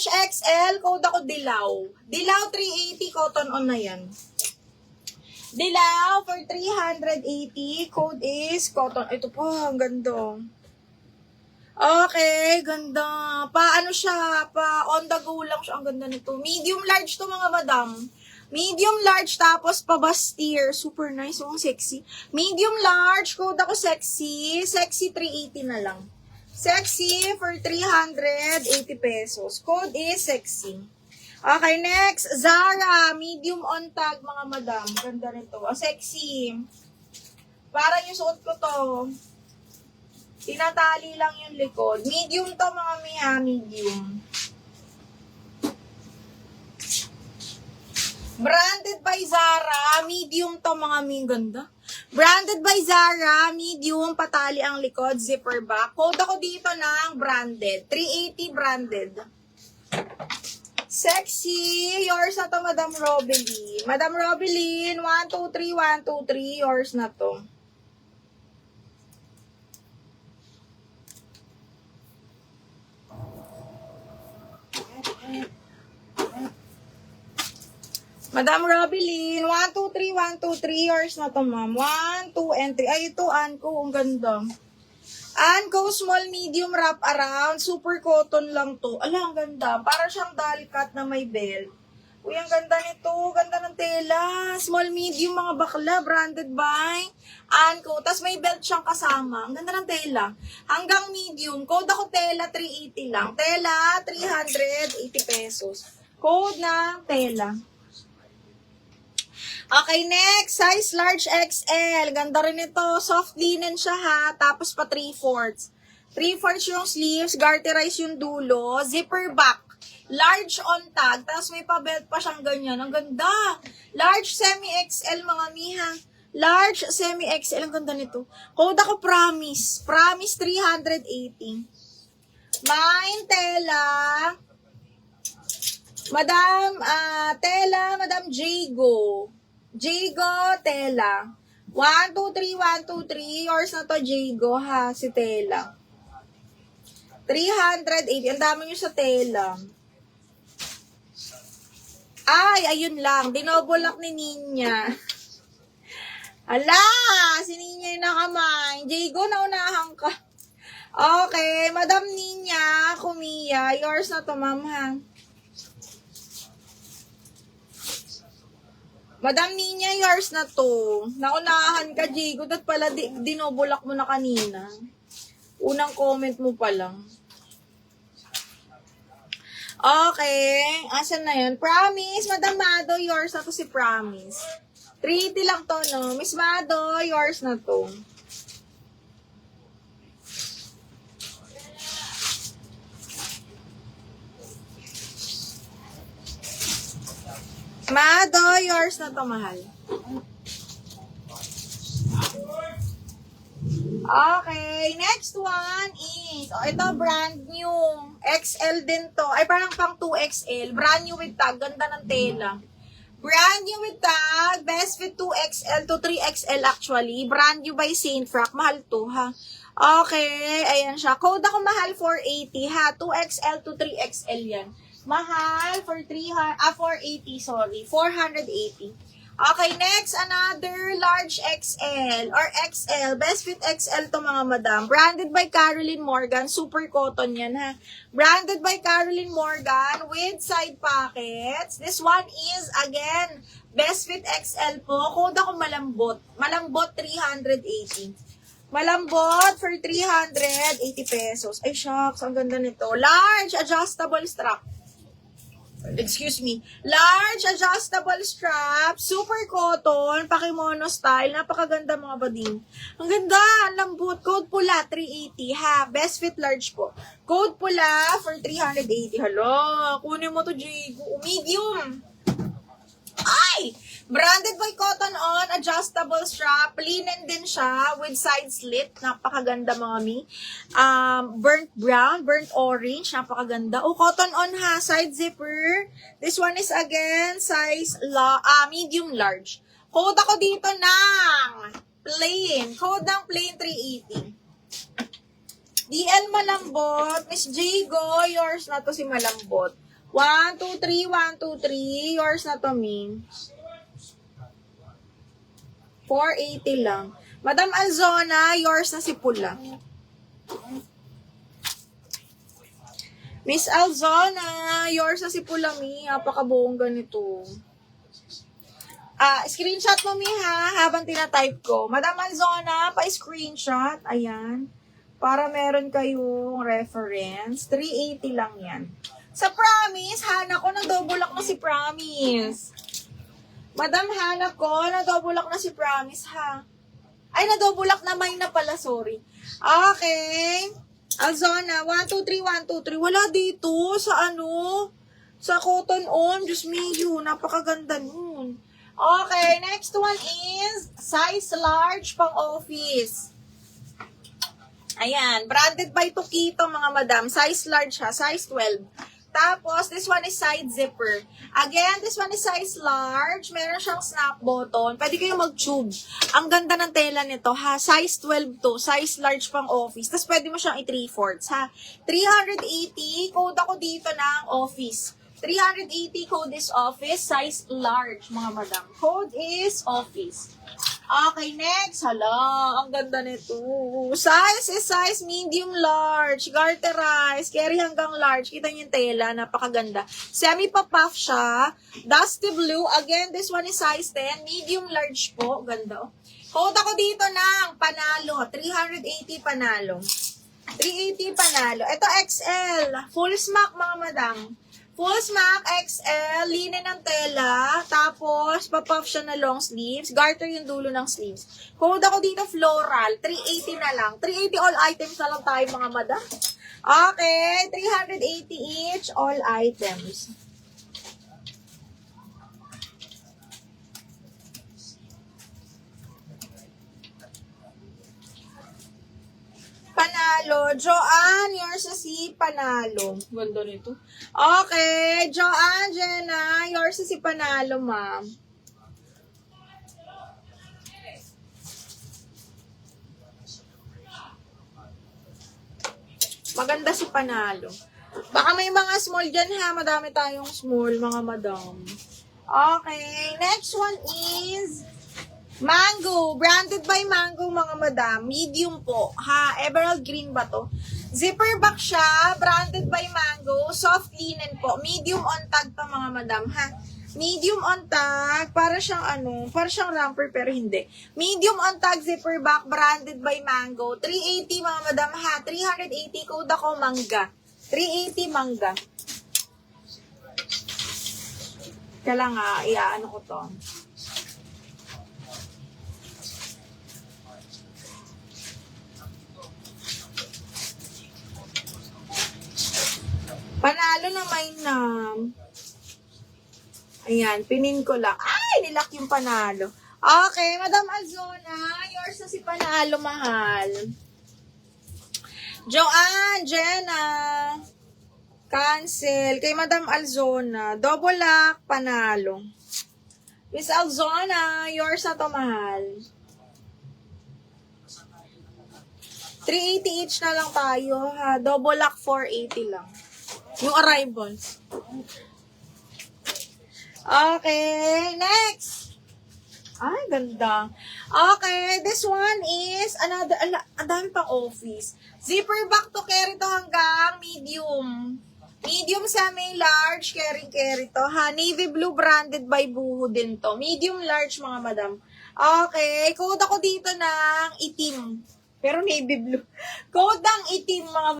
Large XL, code ako Dilaw. Dilaw 380, cotton on na yan. Dilaw for 380, code is cotton. Ito po, ang ganda. Okay, ganda. Paano siya? Pa on the go lang siya. Ang ganda nito. Medium large to mga madam. Medium large tapos pa bustier. Super nice. Oh, sexy. Medium large. Code ako sexy. Sexy 380 na lang. Sexy for 380 pesos. Code is sexy. Okay, next. Zara. Medium on tag mga madam. Ganda nito. Oh, sexy. Parang yung suot ko to. Tinatali lang yung likod. Medium to mga miha, medium. Branded by Zara, medium to mga miha, ganda. Branded by Zara, medium, patali ang likod, zipper back. Code ako dito ng branded. 380 branded. Sexy. Yours na to, Madam Robeline. Madam Robeline, 123, 123. Yours na to. Madam Robeline, 123, 123, yours na to, ma'am. 1, 2, and 3. Ay, ito, Anko, ang ganda. Anko, small, medium, wrap around. Super cotton lang to. Ala, ang ganda. Para siyang dolly cut na may belt. Uy, ang ganda nito. Ganda ng tela. Small, medium, mga bakla. Branded by Anko. Tapos may belt siyang kasama. Ang ganda ng tela. Hanggang medium. Code ako tela, 380 lang. Tela, 380 pesos. Code ng tela. Okay, next. Size large XL. Ganda rin ito. Soft linen siya ha. Tapos pa 3/4. 3/4 yung sleeves. Garterize yung dulo. Zipper back. Large on tag. Tapos may pa-belt pa siyang ganyan. Ang ganda. Large semi-XL mga miha. Large semi-XL. Ang ganda nito. Code ako Promise. Promise 380. Mine tela. Madam, tela, Madam Jago. Jago, tela. 1, 2, 3, 1, 2, 3. Yours na to, Jago, ha, si tela. 380. Ang dami nyo sa tela. Ay, ayun lang. Dinobulak ni Ninya. Ala, si Ninya yung nakamay. Jago, naunahan ka. Okay, Madam Ninya, Kumiya. Yours na to, ma'am, ha. Madam Ninya, yours na to. Naunahan ka, Jigo. Dat pala, dinobulak mo na kanina. Unang comment mo pa lang. Okay. Asan na yun? Promise. Madam Mado, yours na to si Promise. 380 lang to, no? Miss Mado, yours na to. Mado, yours na to, mahal. Okay, next one is, ito brand new. XL din to. Ay, parang pang 2XL. Brand new with tag. Ganda ng tela. Brand new with tag. Best fit 2XL to 3XL actually. Brand new by Saint Frac. Mahal to, ha? Okay, ayan siya. Code ako mahal 480, ha? 2XL to 3XL yan. Mahal for 480, sorry. 480. Okay, next, another large XL or XL. Best fit XL to mga madam. Branded by Caroline Morgan. Super cotton yan, ha. Branded by Caroline Morgan with side pockets. This one is, again, best fit XL po. Code ako malambot. Malambot 380. Malambot for 380 pesos. Ay, shucks. Ang ganda nito. Large adjustable strap. Excuse me. Large adjustable strap. Super cotton. Pakimono style. Napakaganda mga bading. Ang ganda. Ang lambot. Code pula 380 ha. Best fit large po. Code pula for 380. Hala. Kunin mo to, Jigo. Medium. Ay! Branded by Cotton On, adjustable strap, linen din siya with side slit, napakaganda mga mi. Burnt brown, burnt orange, napakaganda. Oh, Cotton On ha, side zipper. This one is again size medium large. Code ako dito ng plain. Code ng plain 380. DL malambot. Miss Jago, yours na to si malambot. 1, 2, 3, 1, 2, 3. Yours na to, me. 480 lang. Madam Alzona, yours na si pula. Miss Alzona, yours na si pula, mi. Napakabongga nito. Screenshot mo, mi, ha, habang tinatype ko. Madam Alzona, pa-screenshot. Ayan. Para meron kayong reference. 380 lang yan. Sa Promise, Hana ko, na-double lock na si Promise. Madam Hana ko, na-double lock na si Promise, ha? Ay, na-double lock na mine na pala, sorry. Okay. Alzona, 1, 2, 3, 1, 2, 3. Wala dito sa sa Cotton On. Diyos mio, napakaganda nun. Okay, next one is size large pang office. Ayan, branded by Tokito, mga madam. Size large ha, size 12. Tapos, this one is side zipper. Again, this one is size large. Meron siyang snap button. Pwede kayong mag-tube. Ang ganda ng tela nito, ha. Size 12 to. Size large pang office. Tapos, pwede mo siyang i-3/4, ha. 380. Code ako dito ng office. 380. Code is office. Size large, mga madam. Code is office. Okay, next. Hala, ang ganda nito. Size is size medium large. Garterized. Carry hanggang large. Kita niyo yung tela. Napakaganda. Semi-puff siya. Dusty blue. Again, this one is size 10. Medium large po. Ganda. Code ako dito ng panalo. 380 panalo. 380 panalo. Ito XL. Full smack, mga madam. Full smack, XL, linen ng tela, tapos papuff siya na long sleeves, garter yung dulo ng sleeves. Code ako dito floral, 380 na lang. 380 all items na lang tayo, mga madam. Okay, 380 each, all items. Panalo. Joanne, yours na si Panalo. Ganda nito. Okay. Joanne, Jenna, yours na si Panalo, ma'am. Maganda si Panalo. Baka may mga small dyan, ha. Madami tayong small, mga madam. Okay. Next one is Mango, branded by Mango, mga madam. Medium po, ha? Emerald green ba to? Zipper back siya, branded by Mango. Soft linen po. Medium on tag to, mga madam, ha? Medium on tag, para siyang para siyang romper pero hindi. Medium on tag, zipper back, branded by Mango. 380, mga madam, ha? 380, code ako, mangga. 380, mangga. Kaya nga, iaano ko to. Panalo na may ayan, pinin ko lang. Ay, nilak yung Panalo. Okay, Madam Alzona, yours na si Panalo, mahal. Joanne, Jenna, cancel. Kay Madam Alzona, double lock, Panalo. Miss Alzona, yours na to, mahal. 380 each na lang tayo, ha. Double lock, 480 lang. Yung arrivals. Okay, next. Ay, ganda. Okay, this one is another, ang dami pang office. Zipper back to carry to hanggang medium. Medium semi-large, carry to. Ha, navy blue branded by Buho din to. Medium large, mga madam. Okay, code ako dito ng itim. Pero navy blue. Code ng itim, mga